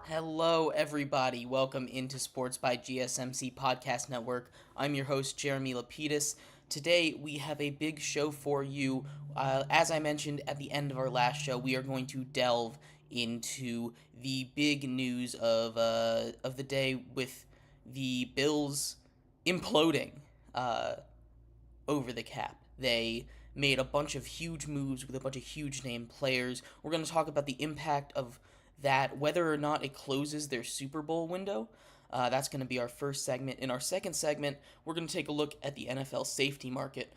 Hello, everybody. Welcome into Sports by GSMC Podcast Network. I'm your host, Jeremy Lapidus. Today, we have a big show for you. As I mentioned at the end of our last show, we are going to delve into the big news of the day with the Bills imploding uh, over the cap. They made a bunch of huge moves with a bunch of huge name players. We're going to talk about the impact of that, whether or not it closes their Super Bowl window. That's going to be our first segment. In our second segment, we're going to take a look at the NFL safety market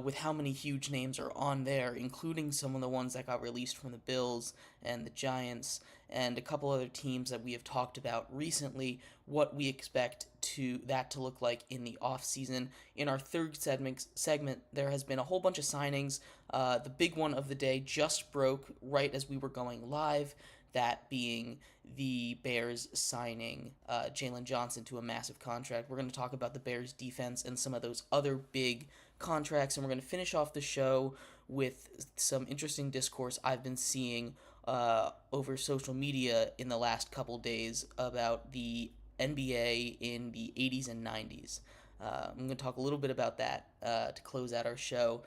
with how many huge names are on there, including some of the ones that got released from the Bills and the Giants and a couple other teams that we have talked about recently, what we expect to look like in the offseason. In our third segment, there has been a whole bunch of signings. The big one of the day just broke right as we were going live, that being the Bears signing Jalen Johnson to a massive contract. We're going to talk about the Bears defense and some of those other big contracts, and we're going to finish off the show with some interesting discourse I've been seeing over social media in the last couple days about the NBA in the 80s and 90s. I'm going to talk a little bit about that to close out our show.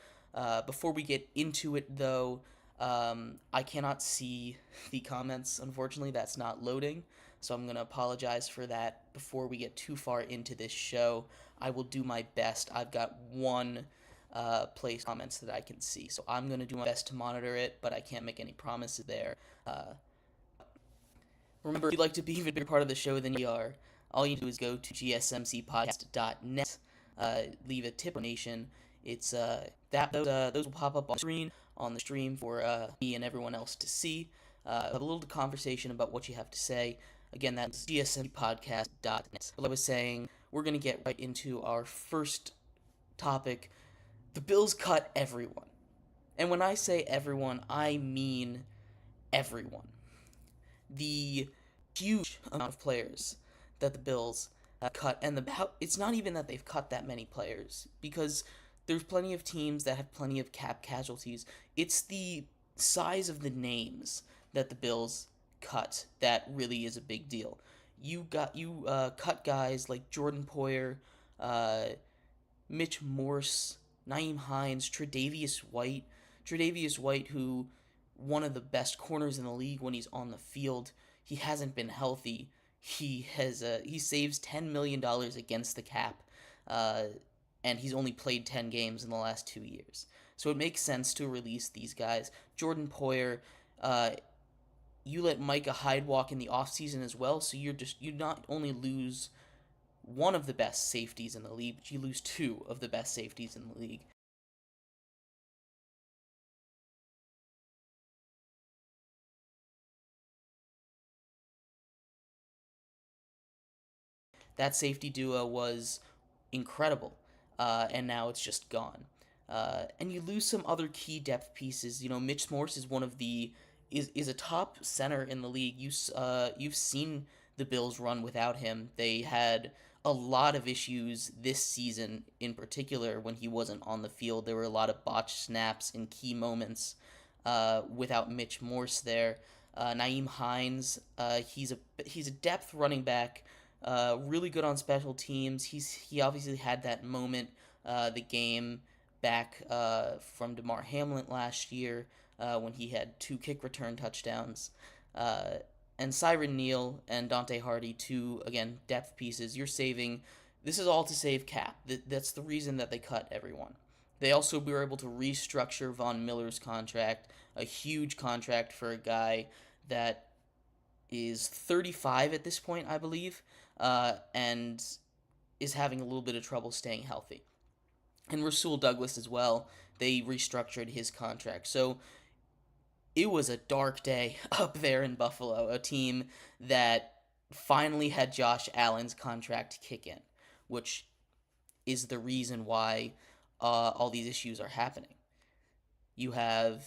Before we get into it, though, I cannot see the comments. Unfortunately, that's not loading, so I'm going to apologize for that before we get too far into this show. I will do my best. I've got one place comments that I can see, so I'm going to do my best to monitor it, but I can't make any promises there. Remember, if you'd like to be a bigger part of the show than you are, all you do is go to gsmcpodcast.net, leave a tip donation. It's those will pop up on the stream for me and everyone else to see. Have a little conversation about what you have to say. Again, that's gsmcpodcast.net. Like I was saying, we're going to get right into our first topic. The Bills cut everyone. And when I say everyone, I mean everyone. The huge amount of players that the Bills cut, and it's not even that they've cut that many players, because there's plenty of teams that have plenty of cap casualties. It's the size of the names that the Bills cut that really is a big deal. You cut guys like Jordan Poyer, Mitch Morse, Nyheim Hines, Tre'Davious White, who one of the best corners in the league when he's on the field. He hasn't been healthy. He saves $10 million against the cap, and he's only played 10 games in the last 2 years. So it makes sense to release these guys. Jordan Poyer, you let Micah Hyde walk in the offseason as well, so you not only lose one of the best safeties in the league, but you lose two of the best safeties in the league. That safety duo was incredible, and now it's just gone. And you lose some other key depth pieces. You know, Mitch Morse is one of the is a top center in the league. You've seen the Bills run without him. They had a lot of issues this season, in particular when he wasn't on the field. There were a lot of botched snaps in key moments without Mitch Morse there. Nyheim Hines, he's a depth running back. Really good on special teams. He obviously had that moment, the game back from DeMar Hamlin last year when he had two kick return touchdowns. And Cyron Neal and Dante Hardy, two, again, depth pieces. This is all to save cap. That's the reason that they cut everyone. They also were able to restructure Von Miller's contract, a huge contract for a guy that is 35 at this point, I believe, and is having a little bit of trouble staying healthy. And Rasul Douglas as well, they restructured his contract. So it was a dark day up there in Buffalo, a team that finally had Josh Allen's contract kick in, which is the reason why all these issues are happening. You have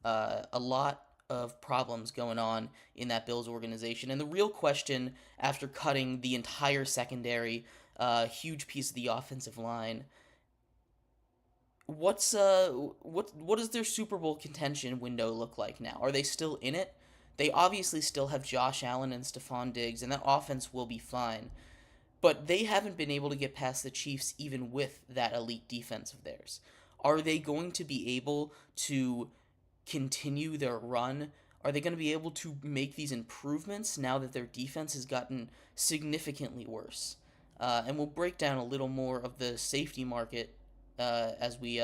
a lot of problems going on in that Bills organization. And the real question, after cutting the entire secondary, huge piece of the offensive line, what does their Super Bowl contention window look like now? Are they still in it? They obviously still have Josh Allen and Stephon Diggs, and that offense will be fine. But they haven't been able to get past the Chiefs even with that elite defense of theirs. Are they going to be able to continue their run? Are they going to be able to make these improvements now that their defense has gotten significantly worse? And we'll break down a little more of the safety market as we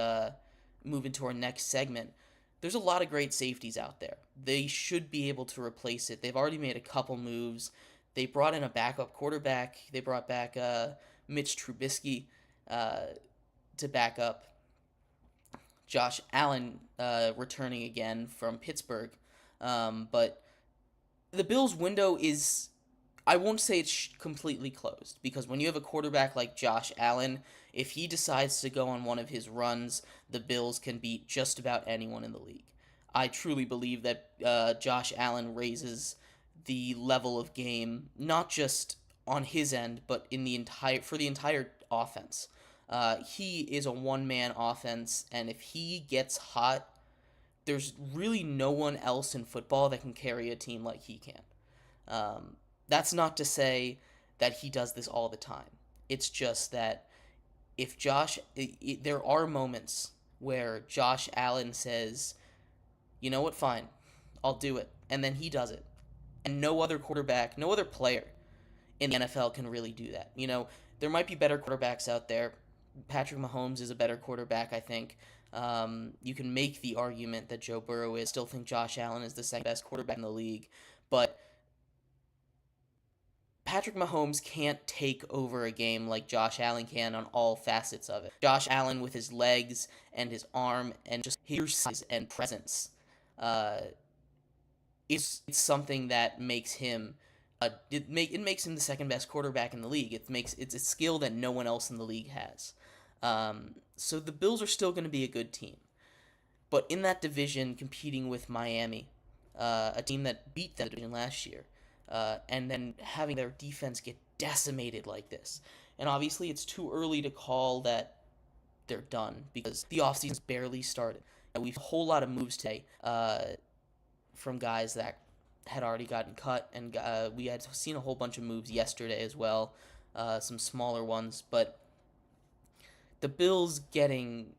move into our next segment. There's a lot of great safeties out there. They should be able to replace it. They've already made a couple moves. They brought in a backup quarterback. They brought back Mitch Trubisky to back up Josh Allen returning again from Pittsburgh. But the Bills' window is, I won't say it's completely closed, because when you have a quarterback like Josh Allen, if he decides to go on one of his runs, the Bills can beat just about anyone in the league. I truly believe that Josh Allen raises the level of game, not just on his end, but for the entire offense. He is a one-man offense, and if he gets hot, there's really no one else in football that can carry a team like he can. That's not to say that he does this all the time. It's just that if there are moments where Josh Allen says, you know what, fine, I'll do it, and then he does it. And no other quarterback, no other player in the NFL can really do that. There might be better quarterbacks out there. Patrick Mahomes is a better quarterback, I think. You can make the argument that Joe Burrow is. Still think Josh Allen is the second best quarterback in the league. But Patrick Mahomes can't take over a game like Josh Allen can on all facets of it. Josh Allen, with his legs and his arm and just his size and presence, it's something that makes him it makes him the second best quarterback in the league. It's a skill that no one else in the league has. So the Bills are still going to be a good team, but in that division, competing with Miami, a team that beat that division last year, and then having their defense get decimated like this, and obviously it's too early to call that they're done because the offseason's barely started. And we've a whole lot of moves today. From guys that had already gotten cut, and we had seen a whole bunch of moves yesterday as well, some smaller ones, but the Bills decimating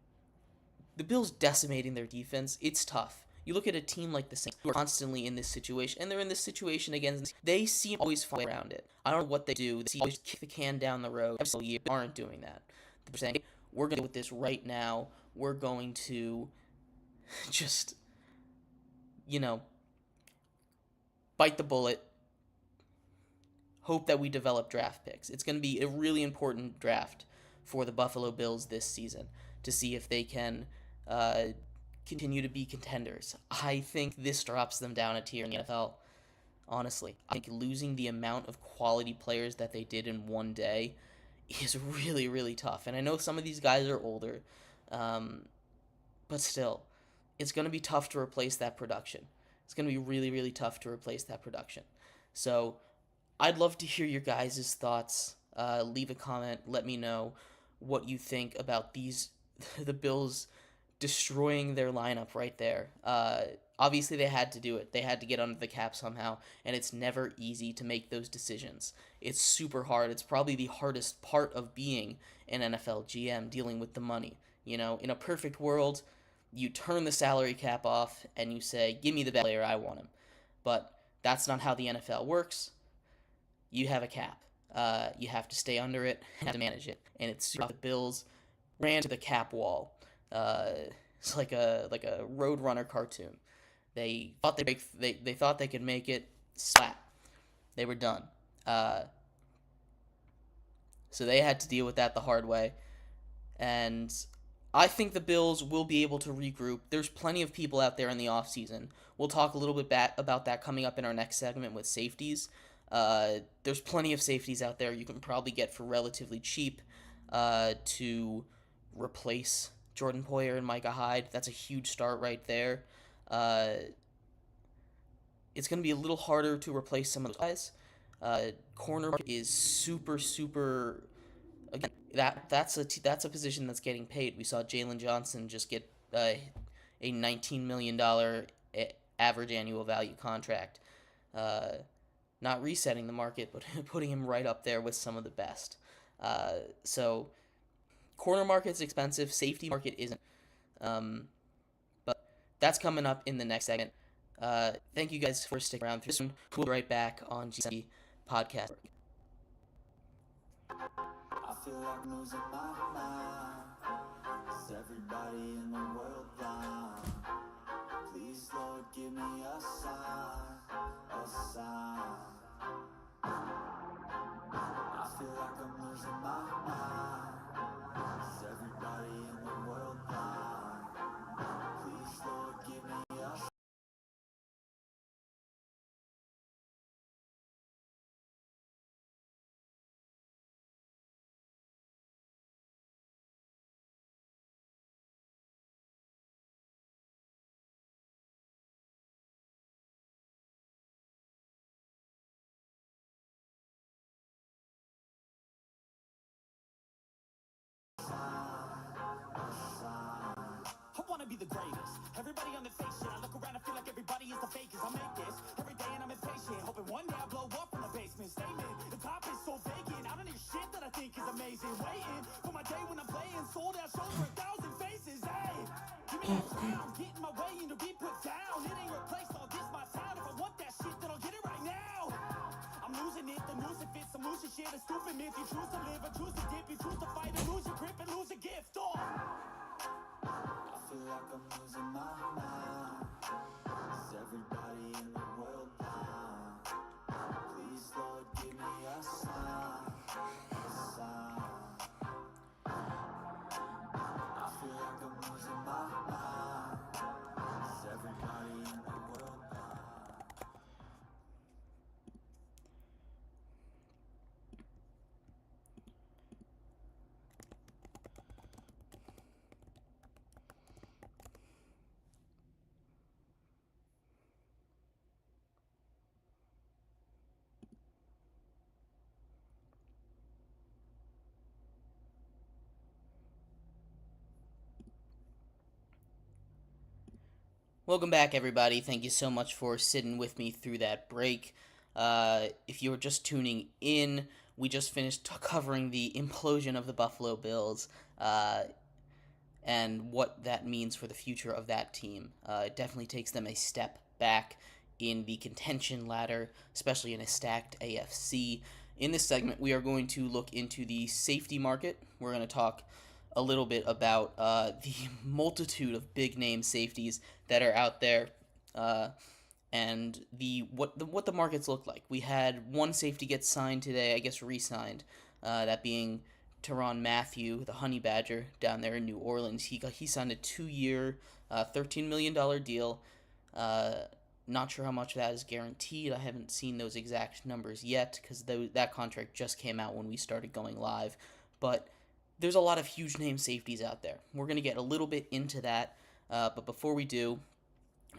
their defense, it's tough. You look at a team like the Saints, who are constantly in this situation, and they're in this situation against, they seem always find around it. I don't know what they do. They always kick the can down the road. Every single year, they aren't doing that. They're saying, we're going to deal with this right now. We're going to just, bite the bullet, hope that we develop draft picks. It's going to be a really important draft for the Buffalo Bills this season to see if they can continue to be contenders. I think this drops them down a tier in the NFL, honestly. I think losing the amount of quality players that they did in one day is really, really tough. And I know some of these guys are older, but still, it's going to be tough to replace that production. It's going to be really, really tough to replace that production. So I'd love to hear your guys' thoughts. Leave a comment. Let me know what you think about the Bills destroying their lineup right there. Obviously, they had to do it. They had to get under the cap somehow, and it's never easy to make those decisions. It's super hard. It's probably the hardest part of being an NFL GM, dealing with the money. In a perfect world, you turn the salary cap off and you say, give me the best player, I want him. But that's not how the NFL works. You have a cap. You have to stay under it and have to manage it. And it's the Bills ran to the cap wall. It's like a Roadrunner cartoon. They thought they thought they could make it. Slap. They were done. So they had to deal with that the hard way. And I think the Bills will be able to regroup. There's plenty of people out there in the offseason. We'll talk a little bit about that coming up in our next segment with safeties. There's plenty of safeties out there you can probably get for relatively cheap to replace Jordan Poyer and Micah Hyde. That's a huge start right there. It's going to be a little harder to replace some of those guys. Corner is super, super... Again, that's a position that's getting paid. We saw Jalen Johnson just get a $19 million average annual value contract. uh, not resetting the market, but putting him right up there with some of the best. So corner market's expensive, safety market isn't. But that's coming up in the next segment. Thank you guys for sticking around through this one. We'll be right back on GSMC Podcast. I feel like losing my mind. Is everybody in the world blind? Please, Lord, give me a sign, a sign. I feel like I'm losing my mind. Is everybody in the world blind? Please, Lord, give me a sign. I wanna be the greatest. Everybody on the fake shit. I look around and feel like everybody is the fakest. I make this every day and I'm impatient. Hoping one day I blow up from the basement. Statement, the top is so vacant. I don't hear shit that I think is amazing. Waiting for my day when I'm playing. Sold out shows for 1,000 faces. Hey, give me that crown. Get in my way and to be put down. It ain't replaced all this my town. If I want that shit, then I'll get it right now. I'm losing it, the noose it fits. I'm losing shit, a stupid myth. You choose to live, I choose to dip. You choose to fight and lose your grip and lose a gift. Oh. I feel like I'm losing my mind. Is everybody in the world blind? Please, Lord, give me a sign, a sign. I feel like I'm losing my mind. Is everybody in the world blind? Welcome back, everybody. Thank you so much for sitting with me through that break. If you were just tuning in, we just finished covering the implosion of the Buffalo Bills and what that means for the future of that team. It definitely takes them a step back in the contention ladder, especially in a stacked AFC. In this segment, we are going to look into the safety market. We're going to talk a little bit about the multitude of big name safeties that are out there, and what the markets look like. We had one safety get signed today, I guess re-signed, that being Tyrann Mathieu, the Honey Badger down there in New Orleans. He signed a 2-year, $13 million deal. Not sure how much of that is guaranteed. I haven't seen those exact numbers yet because that contract just came out when we started going live. But there's a lot of huge name safeties out there. We're going to get a little bit into that. But before we do,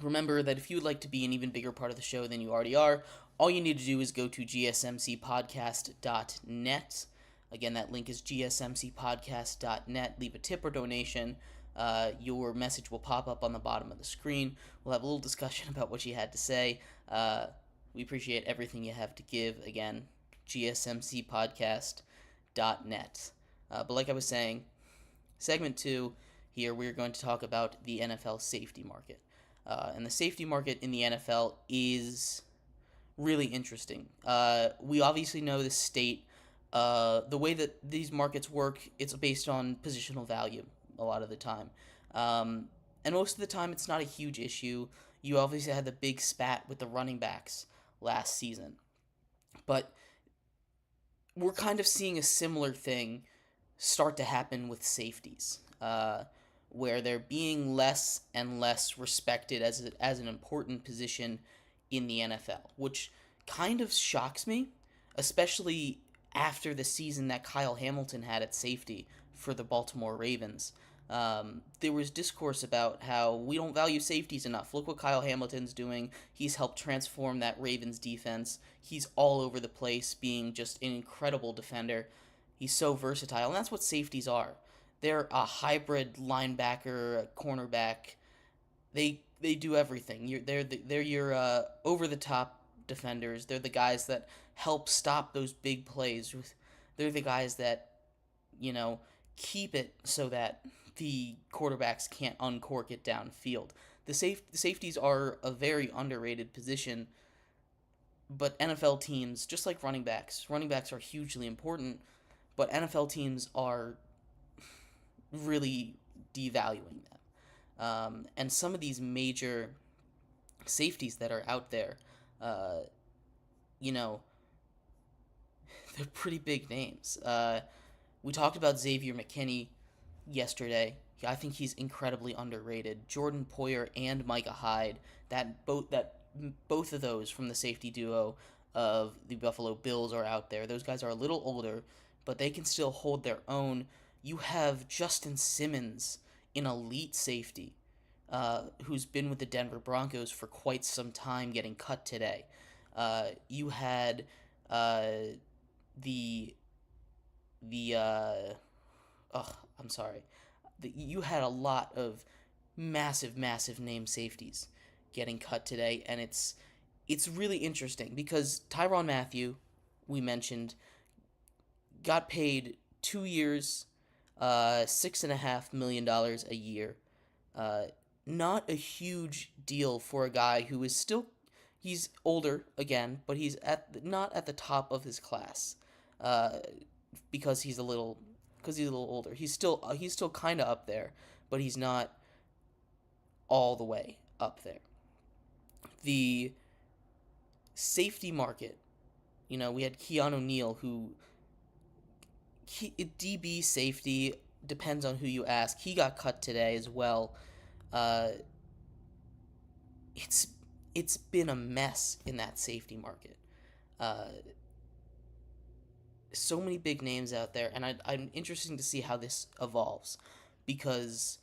remember that if you would like to be an even bigger part of the show than you already are, all you need to do is go to gsmcpodcast.net. Again, that link is gsmcpodcast.net. Leave a tip or donation. Your message will pop up on the bottom of the screen. We'll have a little discussion about what you had to say. We appreciate everything you have to give. Again, gsmcpodcast.net. But like I was saying, segment 2 here, we're going to talk about the NFL safety market. And the safety market in the NFL is really interesting. We obviously know the state. The way that these markets work, it's based on positional value a lot of the time. And most of the time, it's not a huge issue. You obviously had the big spat with the running backs last season. But we're kind of seeing a similar thing start to happen with safeties, where they're being less and less respected as an important position in the NFL, which kind of shocks me, especially after the season that Kyle Hamilton had at safety for the Baltimore Ravens. There was discourse about how we don't value safeties enough. Look what Kyle Hamilton's doing. He's helped transform that Ravens defense. He's all over the place, being just an incredible defender. He's so versatile, and that's what safeties are. They're a hybrid linebacker, a cornerback. They do everything. They're your over the top defenders. They're the guys that help stop those big plays. They're the guys that, you know, keep it so that the quarterbacks can't uncork it downfield. The safeties are a very underrated position, but NFL teams, just like running backs are hugely important, but NFL teams are really devaluing them. And some of these major safeties that are out there, uh, you know, they're pretty big names. We talked about Xavier McKinney yesterday. I think he's incredibly underrated. Jordan Poyer and Micah Hyde, both of those from the safety duo of the Buffalo Bills are out there. Those guys are a little older, but they can still hold their own. You have Justin Simmons, an elite safety, who's been with the Denver Broncos for quite some time, getting cut today. You had the the I'm sorry. You had a lot of massive name safeties getting cut today, and it's really interesting because Tyrann Mathieu, we mentioned, got paid 2 years, $6.5 million a year. Not a huge deal for a guy who is still, he's older again, but he's not at the top of his class, because he's a little older. He's still kind of up there, but he's not all the way up there. The safety market, we had Keanu Neal, who DB safety, depends on who you ask. He got cut today as well. It's been a mess in that safety market. So many big names out there, and I'm interested to see how this evolves, because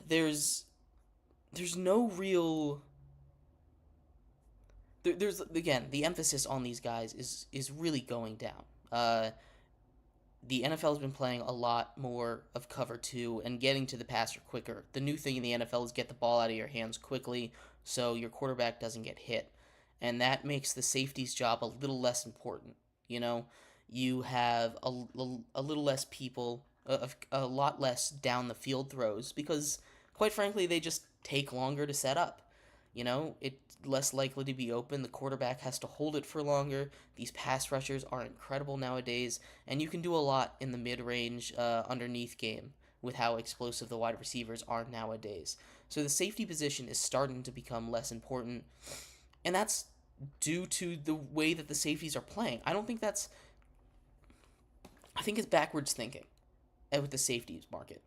there's no real. There's again, the emphasis on these guys is really going down. The NFL has been playing a lot more of cover 2 and getting to the passer quicker. The new thing in the NFL is get the ball out of your hands quickly so your quarterback doesn't get hit. And that makes the safety's job a little less important. You have a little less people, a lot less down the field throws, because quite frankly they just take longer to set up. It's less likely to be open. The quarterback has to hold it for longer. These pass rushers are incredible nowadays, and you can do a lot in the mid-range, underneath game with how explosive the wide receivers are nowadays. So the safety position is starting to become less important, and that's due to the way that the safeties are playing. I think it's backwards thinking with the safeties market.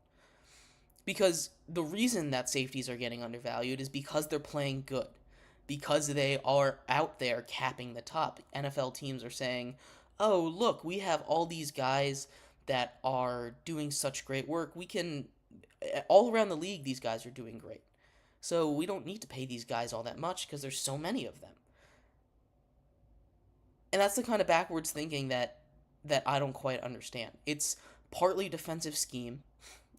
Because the reason that safeties are getting undervalued is because they're playing good. Because they are out there capping the top. NFL teams are saying, oh, look, we have all these guys that are doing such great work. All around the league, these guys are doing great. So we don't need to pay these guys all that much because there's so many of them. And that's the kind of backwards thinking that I don't quite understand. It's partly defensive scheme.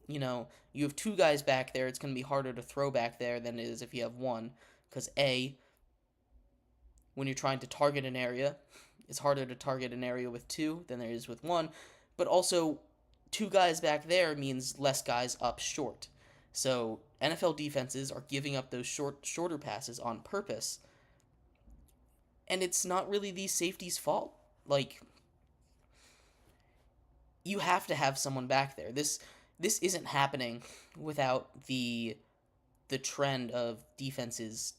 You have 2 guys back there, it's going to be harder to throw back there than it is if you have 1. Because when you're trying to target an area, it's harder to target an area with 2 than there is with 1. But also, 2 guys back there means less guys up short. So NFL defenses are giving up those shorter passes on purpose. And it's not really these safeties' fault. You have to have someone back there. This isn't happening without the trend of defenses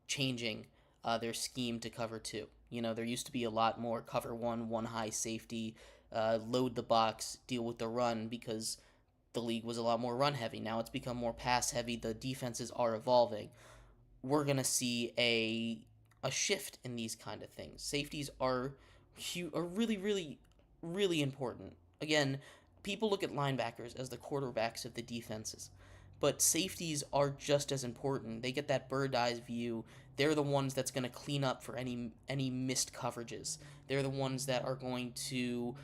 changing their scheme to cover 2. There used to be a lot more cover 1 high safety, load the box, deal with the run, because the league was a lot more run heavy. Now it's become more pass heavy. The defenses are evolving. We're going to see a shift in these kind of things. Safeties are really, really, really important. Again, people look at linebackers as the quarterbacks of the defenses, but safeties are just as important. They get that bird's eye view. They're the ones that's going to clean up for any missed coverages. They're the ones that are going to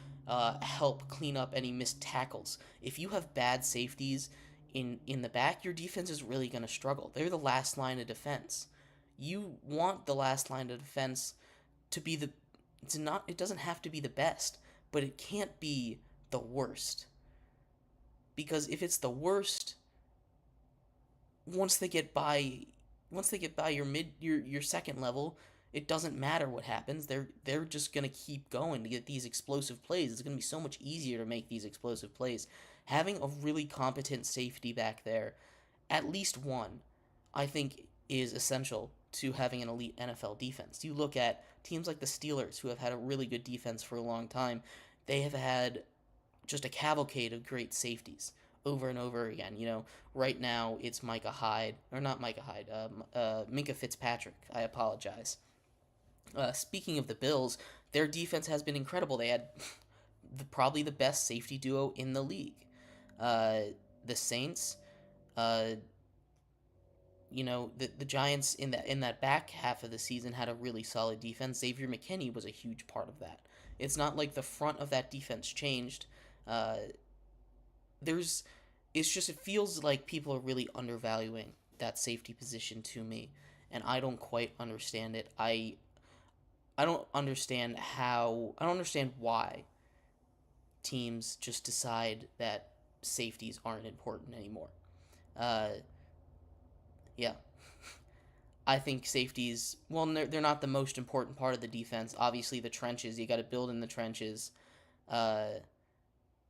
help clean up any missed tackles. If you have bad safeties in the back, your defense is really going to struggle. They're the last line of defense. You want the last line of defense to be it doesn't have to be the best, but it can't be the worst. Because if it's the worst, once they get by your second level, it doesn't matter what happens. They're just gonna keep going to get these explosive plays. It's gonna be so much easier to make these explosive plays. Having a really competent safety back there, at least one, I think is essential to having an elite NFL defense. You look at teams like the Steelers, who have had a really good defense for a long time. They have had just a cavalcade of great safeties over and over again. Right now it's Micah Hyde, or not Micah Hyde, Minka Fitzpatrick. I apologize. Speaking of the Bills, their defense has been incredible. They had probably the best safety duo in the league. The Saints, the Giants in that back half of the season had a really solid defense. Xavier McKinney was a huge part of that. It's not like the front of that defense changed. It feels like people are really undervaluing that safety position to me, and I don't quite understand it. I don't understand why teams just decide that safeties aren't important anymore. Yeah. I think safeties, well, they're not the most important part of the defense. Obviously, the trenches, you got to build in the trenches, and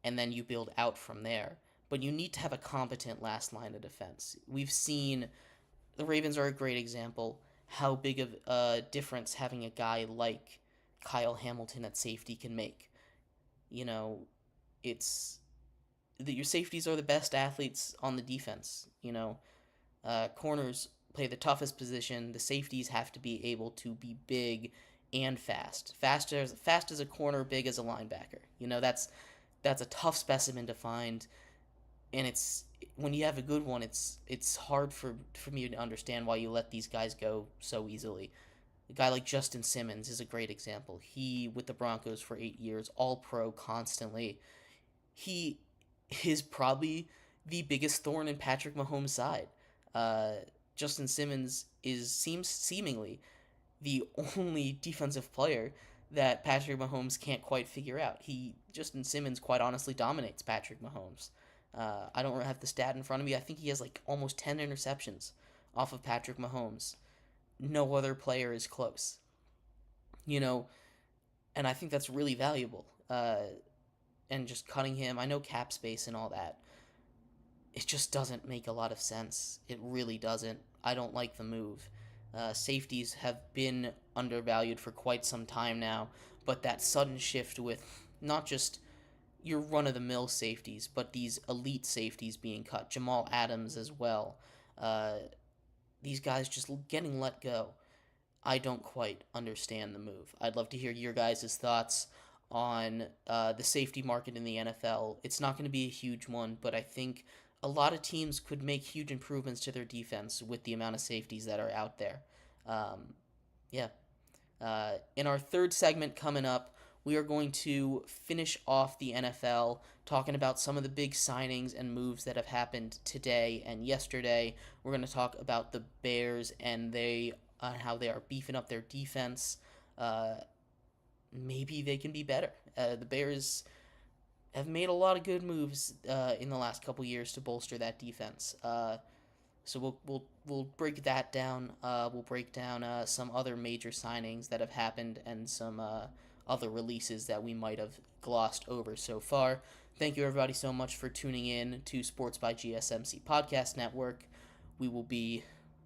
then you build out from there. But you need to have a competent last line of defense. We've seen the Ravens are a great example how big of a difference having a guy like Kyle Hamilton at safety can make. It's that your safeties are the best athletes on the defense. Corners play the toughest position. The safeties have to be able to be big and fast. Fast as a corner, big as a linebacker. That's a tough specimen to find, and it's when you have a good one, it's hard for me to understand why you let these guys go so easily. A guy like Justin Simmons is a great example. He, with the Broncos for 8 years, all pro constantly. He is probably the biggest thorn in Patrick Mahomes' side. Justin Simmons seems seemingly the only defensive player that Patrick Mahomes can't quite figure out. Justin Simmons quite honestly dominates Patrick Mahomes. I don't have the stat in front of me. I think he has like almost 10 interceptions off of Patrick Mahomes. No other player is close. And I think that's really valuable. And just cutting him, I know cap space and all that. It just doesn't make a lot of sense. It really doesn't. I don't like the move. Safeties have been undervalued for quite some time now, but that sudden shift with not just your run-of-the-mill safeties, but these elite safeties being cut, Jamal Adams as well, these guys just getting let go. I don't quite understand the move. I'd love to hear your guys' thoughts on the safety market in the NFL. It's not going to be a huge one, but I think a lot of teams could make huge improvements to their defense with the amount of safeties that are out there. In our third segment coming up, we are going to finish off the NFL, talking about some of the big signings and moves that have happened today and yesterday. We're going to talk about the Bears and how they are beefing up their defense. Maybe they can be better. The Bears have made a lot of good moves in the last couple years to bolster that defense. So we'll break that down. We'll break down some other major signings that have happened and some other releases that we might have glossed over so far. Thank you everybody so much for tuning in to Sports by GSMC Podcast Network. We will be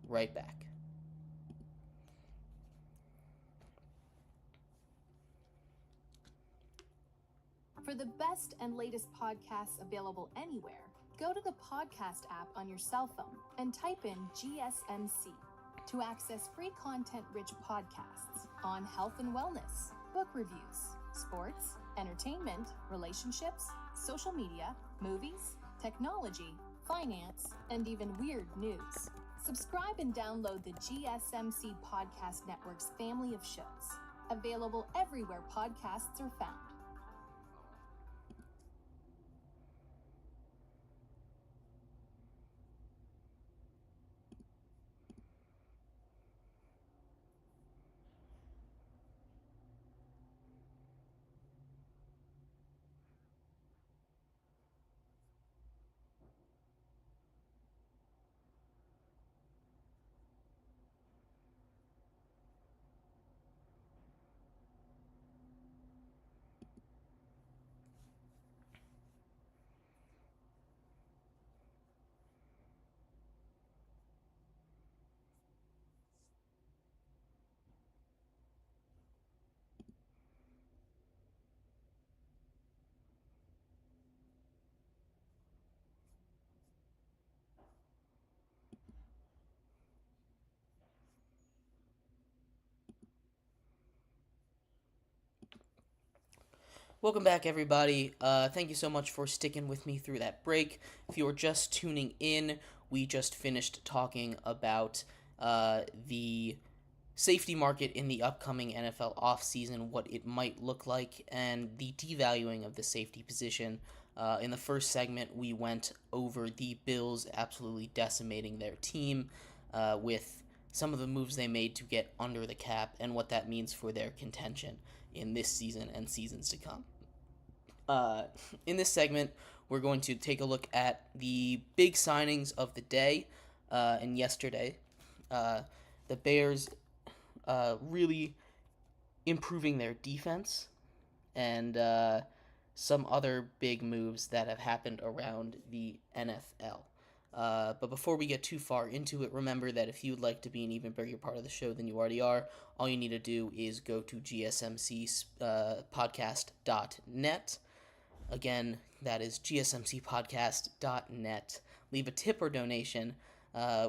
right back. For the best and latest podcasts available anywhere, go to the podcast app on your cell phone and type in GSMC to access free content-rich podcasts on health and wellness, book reviews, sports, entertainment, relationships, social media, movies, technology, finance, and even weird news. Subscribe and download the GSMC Podcast Network's family of shows, available everywhere podcasts are found. Welcome back, everybody. Thank you so much for sticking with me through that break. If you are just tuning in, we just finished talking about the safety market in the upcoming NFL offseason, what it might look like, and the devaluing of the safety position. In the first segment, we went over the Bills absolutely decimating their team with some of the moves they made to get under the cap and what that means for their contention in this season and seasons to come. In this segment, we're going to take a look at the big signings of the day and yesterday. The Bears really improving their defense and some other big moves that have happened around the NFL. But before we get too far into it, remember that if you'd like to be an even bigger part of the show than you already are, all you need to do is go to GSMC Podcast.net. Again, that is gsmcpodcast.net. Leave a tip or donation.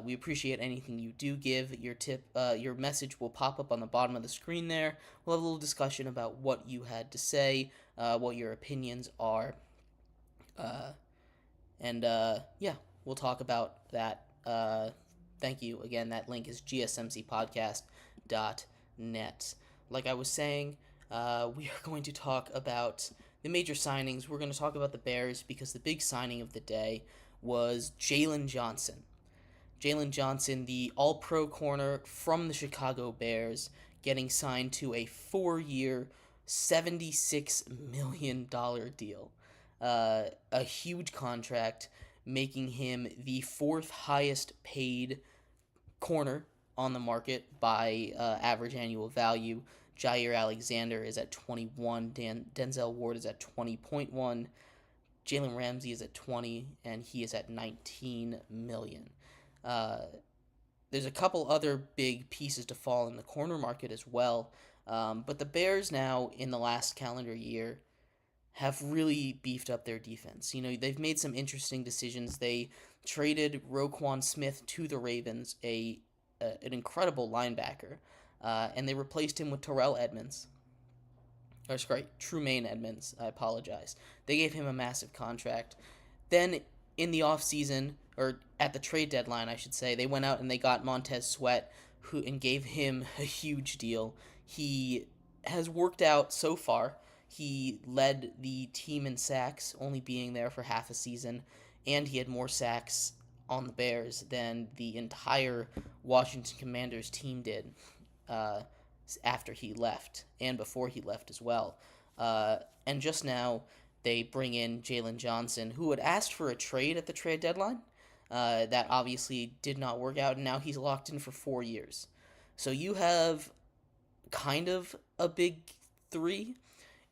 We appreciate anything you do give. Your tip, your message will pop up on the bottom of the screen there. We'll have a little discussion about what you had to say, what your opinions are, and we'll talk about that. Thank you. Again, that link is gsmcpodcast.net. Like I was saying, we are going to talk about the major signings. We're going to talk about the Bears because the big signing of the day was Jalen Johnson. Jalen Johnson, the all-pro corner from the Chicago Bears, getting signed to a 4-year, $76 million deal. A huge contract, making him the fourth highest paid corner on the market by average annual value. Jair Alexander is at 21, Denzel Ward is at 20.1, Jalen Ramsey is at 20, and he is at 19 million. There's a couple other big pieces to fall in the corner market as well, but the Bears now, in the last calendar year, have really beefed up their defense. You know, they've made some interesting decisions. They traded Roquan Smith to the Ravens, an incredible linebacker, and they replaced him with Tremaine Edmonds. I apologize. They gave him a massive contract. Then in the offseason, or at the trade deadline, I should say, they went out and they got Montez Sweat, and gave him a huge deal. He has worked out so far. He led the team in sacks, only being there for half a season, and he had more sacks on the Bears than the entire Washington Commanders team did after he left, and before he left as well. And just now, they bring in Jalen Johnson, who had asked for a trade at the trade deadline. That obviously did not work out, and now he's locked in for 4 years. So you have kind of a big three.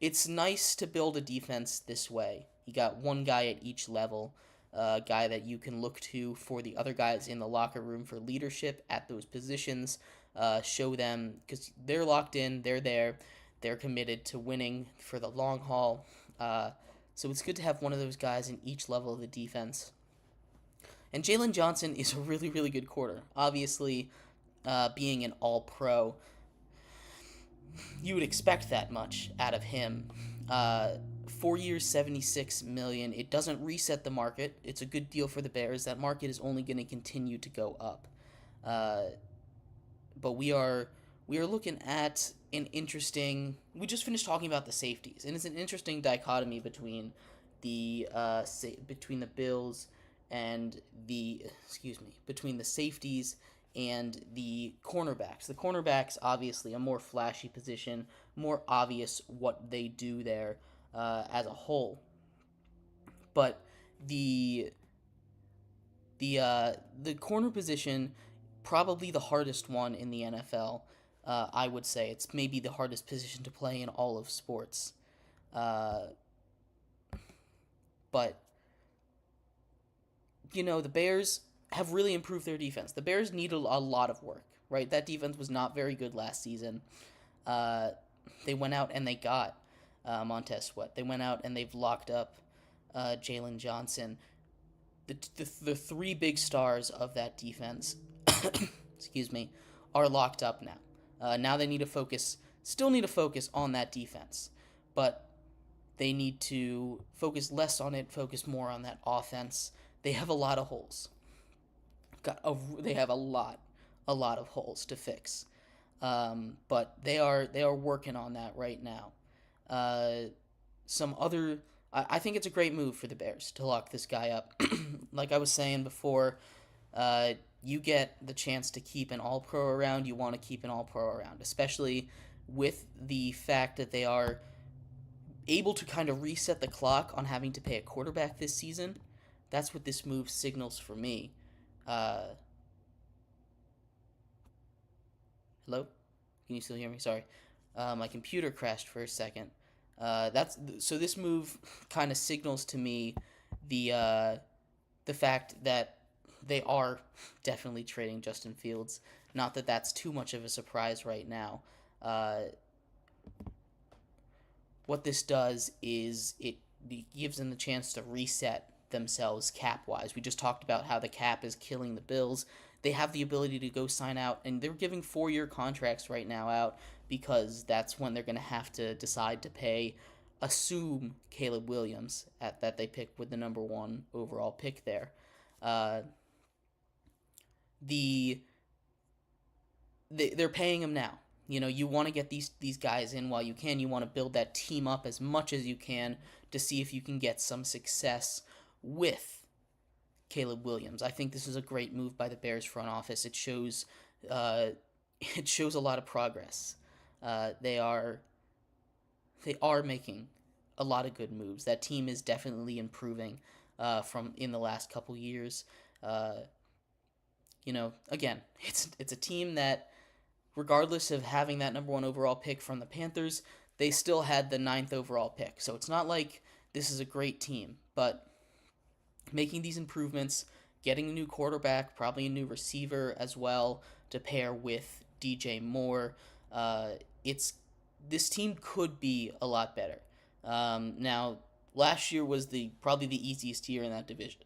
It's nice to build a defense this way. You got one guy at each level, a guy that you can look to for the other guys in the locker room for leadership at those positions. Show them, because they're locked in, they're there, they're committed to winning for the long haul. So it's good to have one of those guys in each level of the defense. And Jalen Johnson is a really, really good corner. Obviously, being an all-pro, you would expect that much out of him. 4 years, $76 million. It doesn't reset the market. It's a good deal for the Bears. That market is only going to continue to go up. But we are looking at an interesting. We just finished talking about the safeties, and it's an interesting dichotomy between the Bills and between the safeties and the cornerbacks. The cornerbacks, obviously, a more flashy position, more obvious what they do there as a whole. But the corner position, probably the hardest one in the NFL. I would say it's maybe the hardest position to play in all of sports. But the Bears have really improved their defense. The Bears need a lot of work, right? That defense was not very good last season. They went out and they got Montez Sweat. They went out and they've locked up Jalen Johnson. The three big stars of that defense, are locked up now. Now they still need to focus on that defense. But They need to focus less on it, focus more on that offense. They have a lot of holes. They have a lot of holes to fix. But they are working on that right now. Some other, I think it's a great move for the Bears to lock this guy up. Like I was saying before, you get the chance to keep an All-Pro around. You want to keep an All-Pro around, especially with the fact that they are able to kind of reset the clock on having to pay a quarterback this season. That's what this move signals for me. Hello? Can you still hear me? Sorry. My computer crashed for a second. So this move kind of signals to me the fact that they are definitely trading Justin Fields. Not that that's too much of a surprise right now. What this does is it gives them the chance to reset themselves cap-wise. We just talked about how the cap is killing the Bills. They have the ability to go sign out, and they're giving 4-year contracts right now out because that's when they're going to have to decide to pay, assume Caleb Williams that they picked with the number 1 overall pick there. They're paying him now. You know, you want to get these guys in while you can. You want to build that team up as much as you can to see if you can get some success with Caleb Williams. I think this is a great move by the Bears front office. It shows a lot of progress. They are making a lot of good moves. That team is definitely improving from in the last couple years. Again, it's a team that, regardless of having that number 1 overall pick from the Panthers, they still had the 9th overall pick. So it's not like this is a great team, but making these improvements, getting a new quarterback, probably a new receiver as well to pair with DJ Moore, this team could be a lot better. Now, last year was probably the easiest year in that division.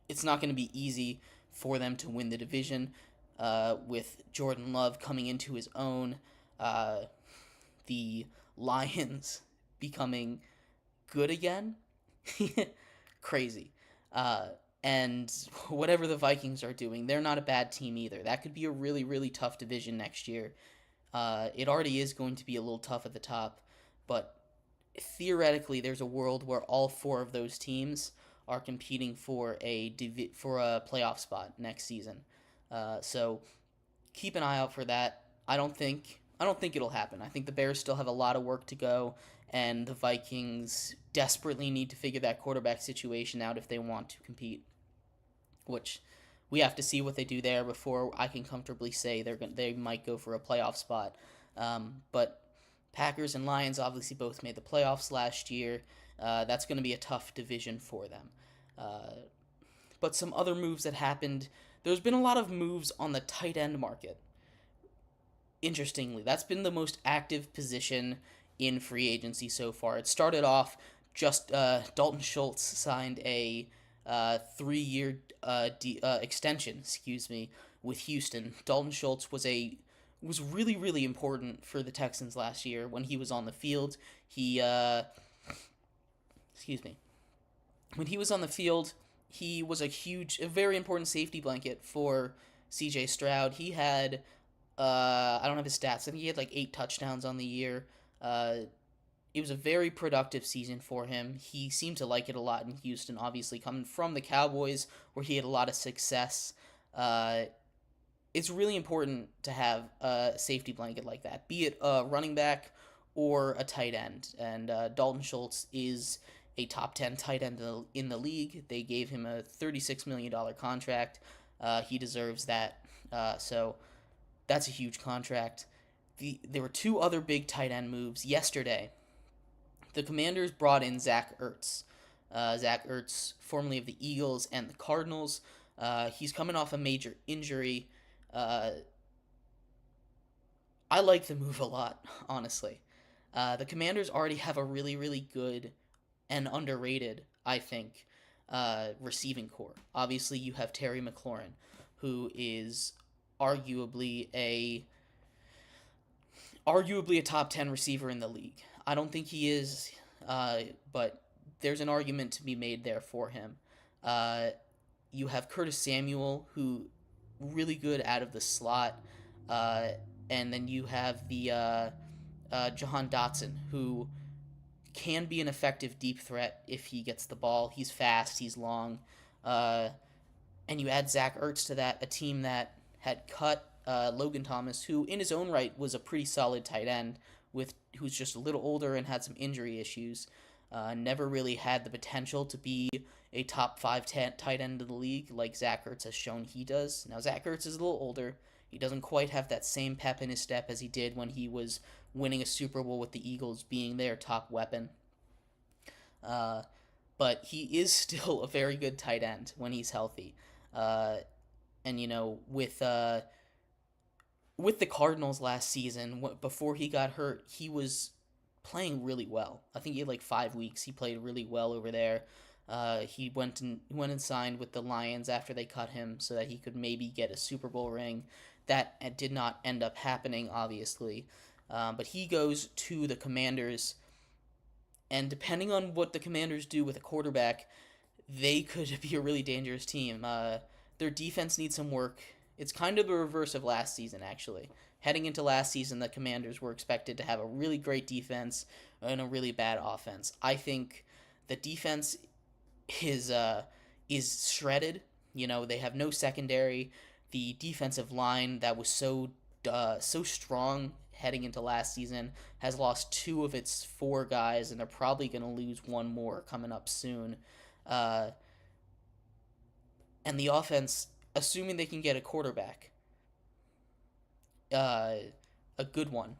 It's not going to be easy for them to win the division. With Jordan Love coming into his own, the Lions becoming good again. Crazy. And whatever the Vikings are doing, they're not a bad team either. That could be a really, really tough division next year. It already is going to be a little tough at the top, but theoretically there's a world where all 4 of those teams are competing for a playoff spot next season. So keep an eye out for that. I don't think it'll happen. I think the Bears still have a lot of work to go, and the Vikings desperately need to figure that quarterback situation out if they want to compete, which we have to see what they do there before I can comfortably say they might go for a playoff spot. But Packers and Lions obviously both made the playoffs last year. That's going to be a tough division for them. But some other moves that happened, there's been a lot of moves on the tight end market. Interestingly, that's been the most active position in free agency so far. It started off just Dalton Schultz signed a 3-year extension, with Houston. Dalton Schultz was really, really important for the Texans last year when he was on the field. When he was on the field, he was a very important safety blanket for C.J. Stroud. He had, I don't have his stats, I think he had like 8 touchdowns on the year. It was a very productive season for him. He seemed to like it a lot in Houston, obviously coming from the Cowboys, where he had a lot of success. It's really important to have a safety blanket like that, be it a running back or a tight end. And Dalton Schultz is a top 10 tight end in the league. They gave him a $36 million contract. He deserves that. So that's a huge contract. There were 2 other big tight end moves yesterday. The Commanders brought in Zach Ertz. Zach Ertz, formerly of the Eagles and the Cardinals. He's coming off a major injury. I like the move a lot, honestly. The Commanders already have a really, really good and underrated, I think, receiving core. Obviously, you have Terry McLaurin, who is arguably a top 10 receiver in the league. I don't think he is but there's an argument to be made there for him. Uh, you have Curtis Samuel, who really good out of the slot, uh, and then you have the Jahan Dotson, who can be an effective deep threat if he gets the ball. He's fast, he's long, uh, and you add Zach Ertz to that, a team that had cut Logan Thomas, who in his own right was a pretty solid tight end, who's just a little older and had some injury issues. Never really had the potential to be a top 5 tight end of the league like Zach Ertz has shown he does. Now, Zach Ertz is a little older. He doesn't quite have that same pep in his step as he did when he was winning a Super Bowl with the Eagles, being their top weapon. But he is still a very good tight end when he's healthy. And with the Cardinals last season, before he got hurt, he was playing really well. I think he had like 5 weeks. He played really well over there. He went and signed with the Lions after they cut him so that he could maybe get a Super Bowl ring. That did not end up happening, obviously. But he goes to the Commanders, and depending on what the Commanders do with a quarterback, they could be a really dangerous team. Their defense needs some work. It's kind of the reverse of last season, actually. Heading into last season, the Commanders were expected to have a really great defense and a really bad offense. I think the defense is shredded. They have no secondary. The defensive line that was so strong heading into last season has lost 2 of its 4 guys, and they're probably going to lose 1 more coming up soon. And the offense, assuming they can get a quarterback, a good one,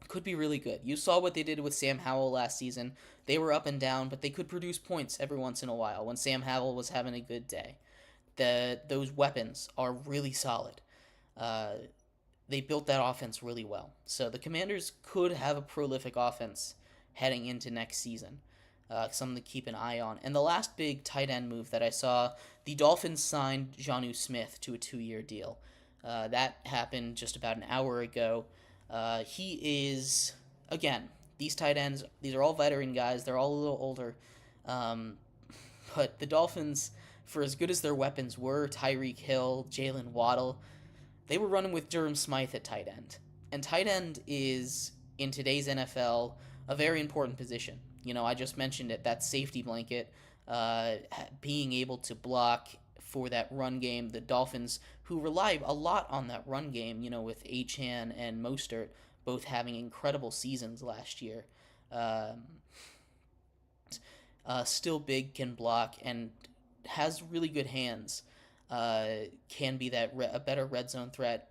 could be really good. You saw what they did with Sam Howell last season. They were up and down, but they could produce points every once in a while when Sam Howell was having a good day. Those weapons are really solid. They built that offense really well. So the Commanders could have a prolific offense heading into next season. Something to keep an eye on. And the last big tight end move that I saw, the Dolphins signed Jonnu Smith to a 2-year deal. That happened just about an hour ago. He is, again, these tight ends, these are all veteran guys. They're all a little older. But the Dolphins, for as good as their weapons were, Tyreek Hill, Jalen Waddle, they were running with Durham Smythe at tight end. And tight end is, in today's NFL, a very important position. I just mentioned it, that safety blanket, being able to block for that run game. The Dolphins, who rely a lot on that run game, with Achane and Mostert both having incredible seasons last year. Still big, can block, and has really good hands. Can be a better red zone threat.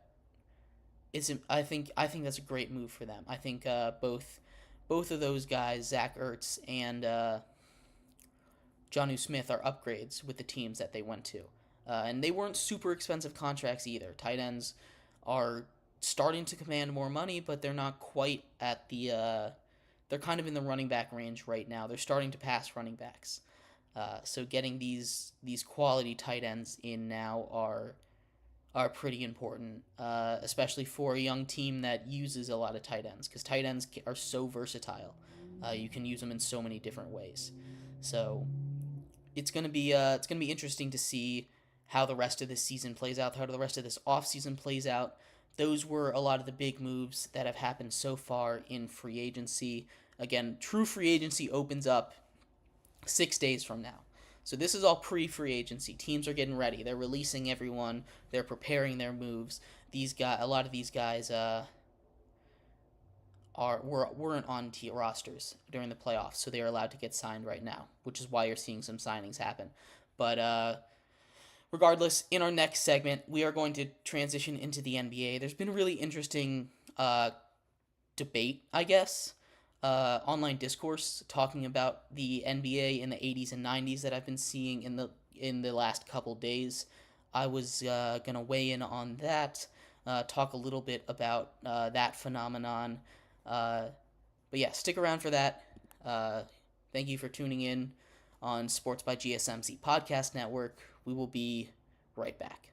I think that's a great move for them. I think both of those guys, Zach Ertz and Jonnu Smith, are upgrades with the teams that they went to. And they weren't super expensive contracts either. Tight ends are starting to command more money, but they're not quite at the... they're kind of in the running back range right now. They're starting to pass running backs. So getting these quality tight ends in now are pretty important, especially for a young team that uses a lot of tight ends, because tight ends are so versatile. You can use them in so many different ways. So it's gonna be interesting to see how the rest of this season plays out, how the rest of this offseason plays out. Those were a lot of the big moves that have happened so far in free agency. Again, true free agency opens up 6 days from now. So this is all pre-free agency. Teams are getting ready. They're releasing everyone. They're preparing their moves. A lot of these guys weren't on rosters during the playoffs, so they are allowed to get signed right now, which is why you're seeing some signings happen. But regardless, in our next segment, we are going to transition into the NBA. There's been a really interesting debate, I guess, online discourse talking about the NBA in the 80s and 90s that I've been seeing in the last couple days. I was gonna weigh in on that, talk a little bit about that phenomenon. But yeah, stick around for that. Thank you for tuning in on Sports by GSMC Podcast Network. We will be right back.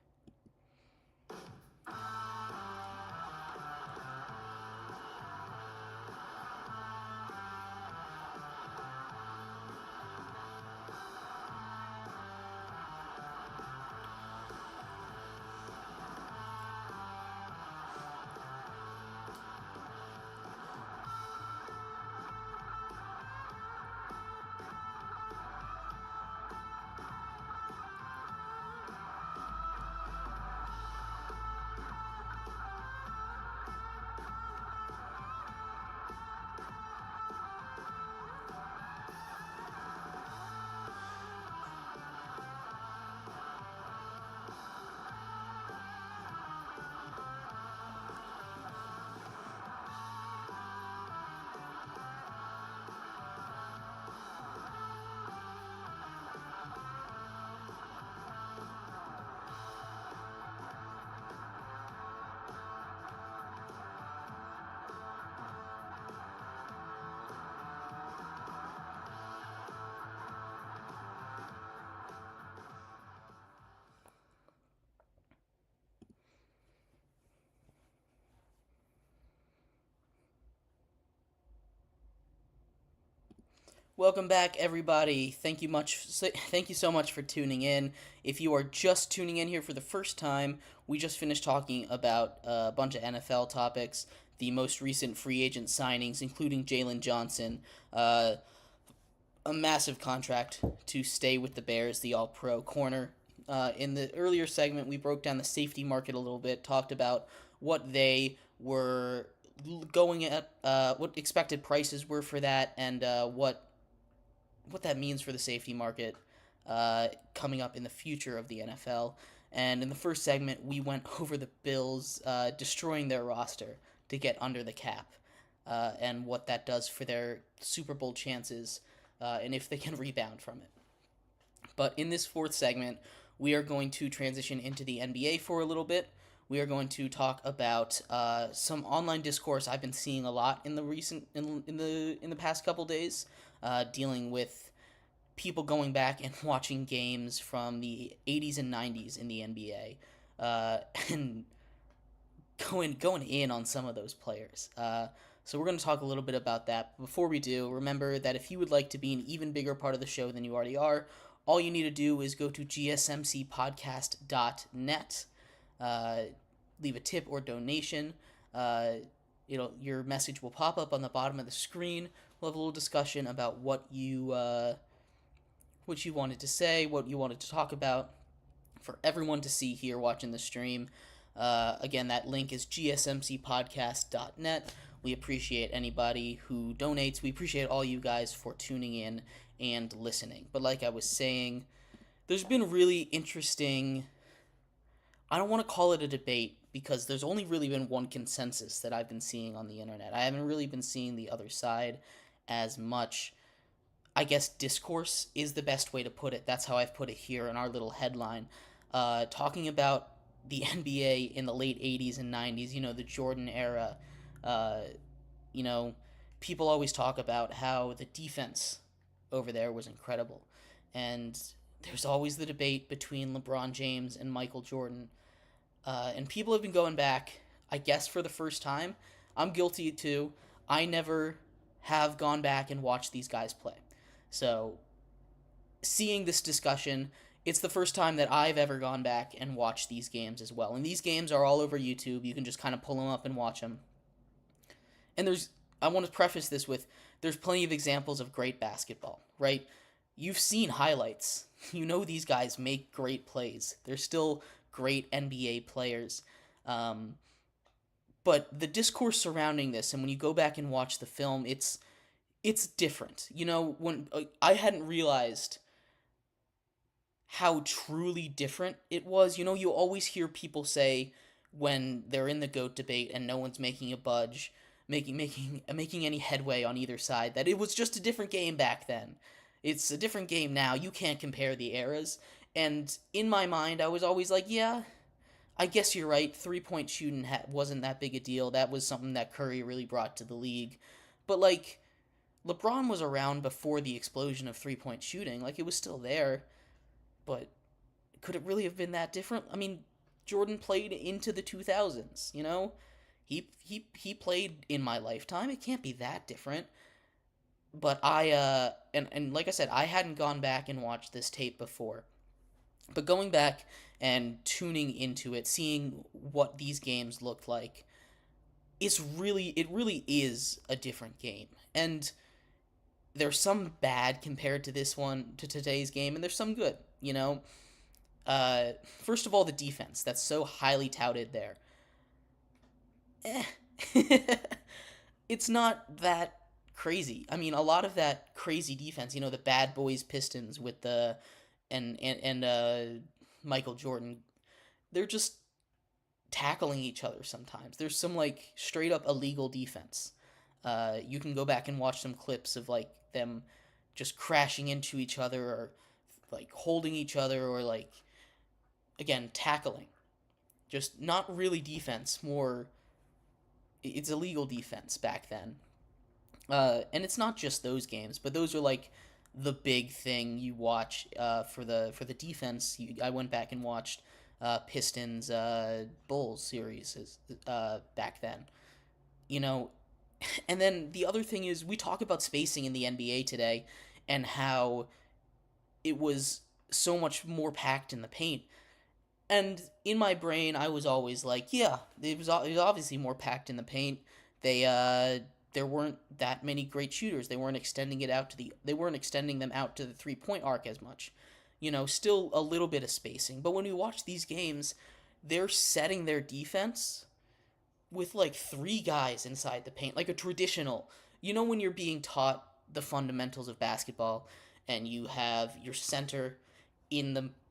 Welcome back, everybody. Thank you so much for tuning in. If you are just tuning in here for the first time, we just finished talking about a bunch of NFL topics, the most recent free agent signings, including Jalen Johnson, uh, a massive contract to stay with the Bears, the All-Pro corner. In the earlier segment, we broke down the safety market a little bit, talked about what they were going at, what expected prices were for that, and what that means for the safety market coming up in the future of the NFL. And in the first segment, we went over the Bills destroying their roster to get under the cap and what that does for their Super Bowl chances and if they can rebound from it. But in this fourth segment, we are going to transition into the NBA for a little bit. We are going to talk about some online discourse I've been seeing a lot in the past couple days, dealing with people going back and watching games from the 80s and 90s in the NBA, and going in on some of those players. So we're going to talk a little bit about that. Before we do, remember that if you would like to be an even bigger part of the show than you already are, all you need to do is go to gsmcpodcast.net, leave a tip or donation. Your message will pop up on the bottom of the screen. We'll have a little discussion about what you wanted to say, what you wanted to talk about, for everyone to see here watching the stream. Again, that link is gsmcpodcast.net. We appreciate anybody who donates. We appreciate all you guys for tuning in and listening. But like I was saying, there's been really interesting... I don't want to call it a debate because there's only really been one consensus that I've been seeing on the internet. I haven't really been seeing the other side as much. I guess discourse is the best way to put it. That's how I've put it here in our little headline. Talking about the NBA in the late 80s and 90s, the Jordan era. People always talk about how the defense over there was incredible. And there's always the debate between LeBron James and Michael Jordan. And people have been going back, I guess for the first time. I'm guilty too. I never have gone back and watched these guys play. So, seeing this discussion, it's the first time that I've ever gone back and watched these games as well. And these games are all over YouTube. You can just kind of pull them up and watch them. And I want to preface this with, there's plenty of examples of great basketball, right? You've seen highlights. You know these guys make great plays. They're still great NBA players. But the discourse surrounding this, and when you go back and watch the film, it's different. When I hadn't realized how truly different it was. You always hear people say when they're in the GOAT debate and no one's making a budge, making any headway on either side, that it was just a different game back then. It's a different game now. You can't compare the eras. And in my mind, I was always like, yeah, I guess you're right. 3-point shooting wasn't that big a deal. That was something that Curry really brought to the league. But, LeBron was around before the explosion of 3-point shooting. It was still there. But could it really have been that different? I mean, Jordan played into the 2000s, He played in my lifetime. It can't be that different. But and like I said, I hadn't gone back and watched this tape before. But going back and tuning into it, seeing what these games looked like, it really is a different game. And there's some bad compared to today's game, and there's some good, First of all, the defense, that's so highly touted there. It's not that crazy. I mean, a lot of that crazy defense, the Bad Boys Pistons with the and Michael Jordan, they're just tackling each other sometimes. There's some straight up illegal defense. You can go back and watch some clips of them just crashing into each other or holding each other or again tackling. Just not really defense, more it's illegal defense back then. And it's not just those games, but those are the big thing you watch for the defense. I went back and watched Pistons Bulls series back then. And then the other thing is, we talk about spacing in the NBA today and how it was so much more packed in the paint. And in my brain, I was always like, yeah, it was obviously more packed in the paint. There weren't that many great shooters. They weren't extending them out to the 3-point arc as much. Still a little bit of spacing. But when we watch these games, they're setting their defense with like three guys inside the paint, like a traditional. When you're being taught the fundamentals of basketball, and you have your center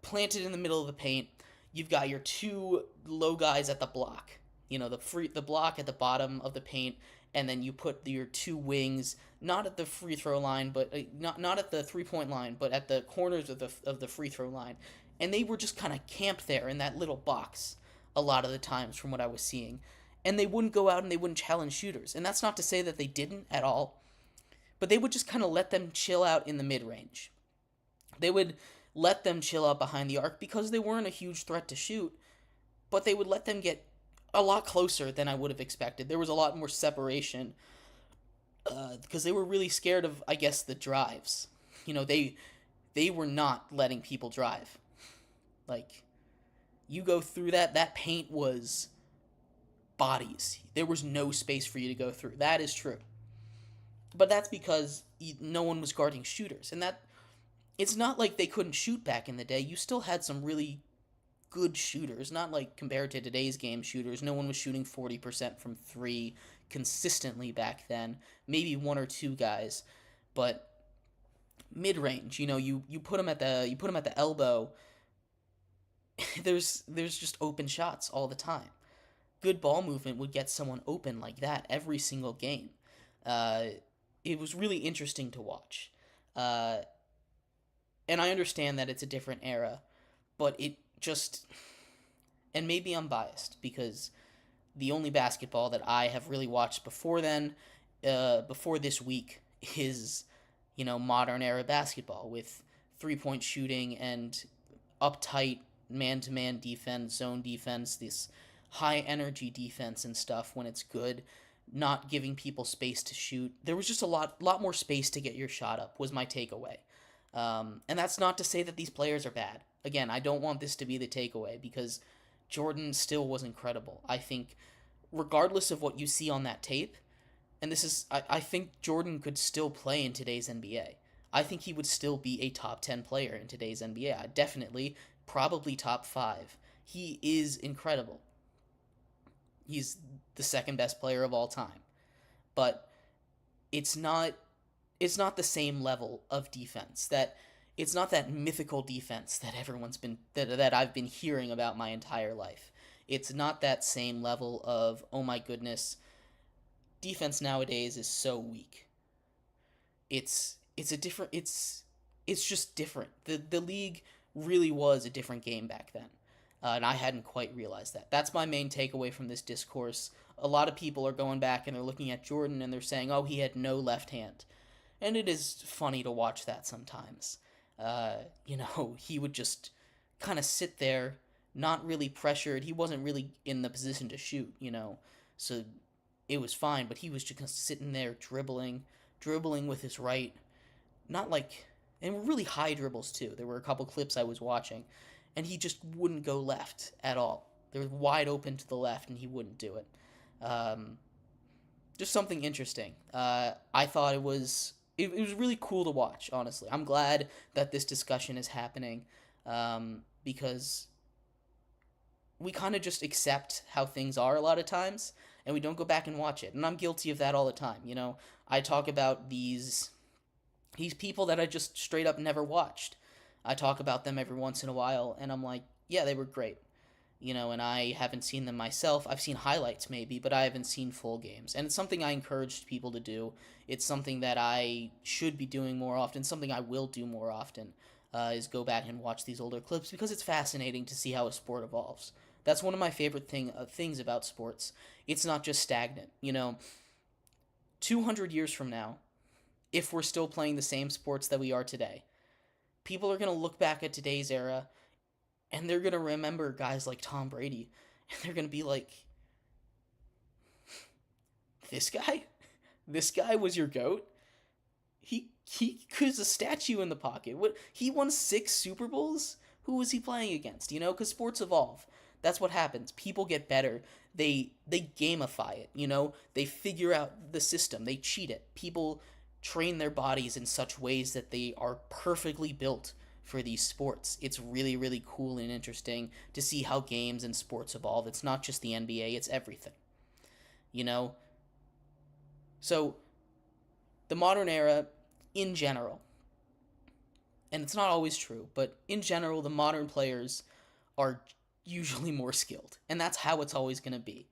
planted in the middle of the paint. You've got your two low guys at the block. The block at the bottom of the paint, and then you put your two wings not at the free throw line, but not at the 3-point line, but at the corners of the free throw line. And they were just kind of camped there in that little box a lot of the times from what I was seeing. And they wouldn't go out and they wouldn't challenge shooters. And that's not to say that they didn't at all, but they would just kind of let them chill out in the mid-range. They would let them chill out behind the arc because they weren't a huge threat to shoot, but they would let them get a lot closer than I would have expected. There was a lot more separation because they were really scared of, I guess, the drives. They were not letting people drive. Like, you go through that paint was bodies. There was no space for you to go through. That is true. But that's because no one was guarding shooters. And it's not like they couldn't shoot back in the day. You still had some really good shooters, not like compared to today's game shooters. No one was shooting 40% from 3 consistently back then. Maybe one or two guys, but mid-range, you put them at the elbow. There's just open shots all the time. Good ball movement would get someone open like that every single game. It was really interesting to watch. And I understand that it's a different era, but it just... And maybe I'm biased, because the only basketball that I have really watched before this week, is, modern era basketball with 3-point shooting and uptight man-to-man defense, zone defense, this high-energy defense and stuff when it's good, not giving people space to shoot. There was just a lot more space to get your shot up, was my takeaway. And that's not to say that these players are bad. Again, I don't want this to be the takeaway, because Jordan still was incredible. I think, regardless of what you see on that tape, and I think Jordan could still play in today's NBA. I think he would still be a top 10 player in today's NBA. Definitely, probably top 5. He is incredible. He's the second best player of all time. But it's not the same level of defense. It's not that mythical defense that that I've been hearing about my entire life. It's not that same level of, oh my goodness, defense nowadays is so weak. It's just different. The league really was a different game back then. And I hadn't quite realized that. That's my main takeaway from this discourse. A lot of people are going back and they're looking at Jordan and they're saying, oh, he had no left hand. And it is funny to watch that sometimes. He would just kind of sit there, not really pressured. He wasn't really in the position to shoot, so it was fine, but he was just sitting there dribbling with his right, and really high dribbles too. There were a couple clips I was watching, and he just wouldn't go left at all. They were wide open to the left, and he wouldn't do it. Just something interesting. I thought it was really cool to watch, honestly. I'm glad that this discussion is happening, because we kind of just accept how things are a lot of times, and we don't go back and watch it. And I'm guilty of that all the time. I talk about these people that I just straight up never watched. I talk about them every once in a while, and I'm like, yeah, they were great. And I haven't seen them myself. I've seen highlights maybe, but I haven't seen full games. And it's something I encourage people to do. It's something that I should be doing more often, something I will do more often, is go back and watch these older clips, because it's fascinating to see how a sport evolves. That's one of my favorite things about sports. It's not just stagnant. 200 years from now, if we're still playing the same sports that we are today, people are going to look back at today's era, and they're going to remember guys like Tom Brady, and they're going to be like, this guy? This guy was your GOAT? He was a statue in the pocket. What, he won 6 Super Bowls? Who was he playing against? You know, because sports evolve. That's what happens. People get better. They gamify it. You know, they figure out the system. They cheat it. People train their bodies in such ways that they are perfectly built for these sports. It's really, really cool and interesting to see how games and sports evolve. It's not just the NBA, it's everything. You know? So, the modern era, in general, and it's not always true, but in general, the modern players are usually more skilled. And that's how it's always going to be.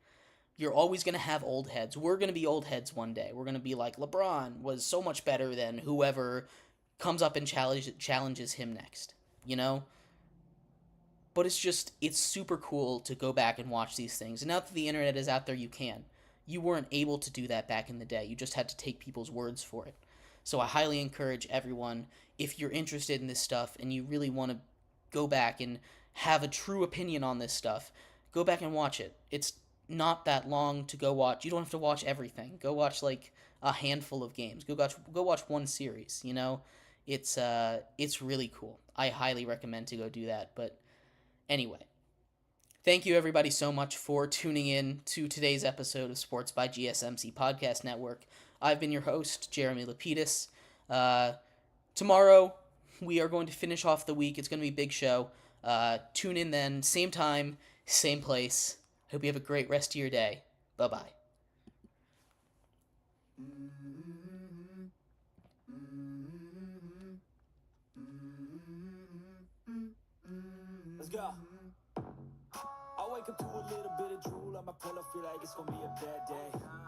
You're always going to have old heads. We're going to be old heads one day. We're going to be like, LeBron was so much better than whoever comes up and challenges him next, you know? But it's super cool to go back and watch these things. And now that the internet is out there, you can. You weren't able to do that back in the day. You just had to take people's words for it. So I highly encourage everyone, if you're interested in this stuff and you really want to go back and have a true opinion on this stuff, go back and watch it. It's not that long to go watch. You don't have to watch everything. Go watch like a handful of games. Go watch one series, you know? It's really cool. I highly recommend to go do that. But anyway, thank you everybody so much for tuning in to today's episode of Sports by GSMC Podcast Network. I've been your host, Jeremy Lapidus. Tomorrow, we are going to finish off the week. It's going to be a big show. Tune in then, same time, same place. Hope you have a great rest of your day. Bye-bye. Let's go. I wake up to a little bit of drool on my pillow, feel like it's gonna be a bad day.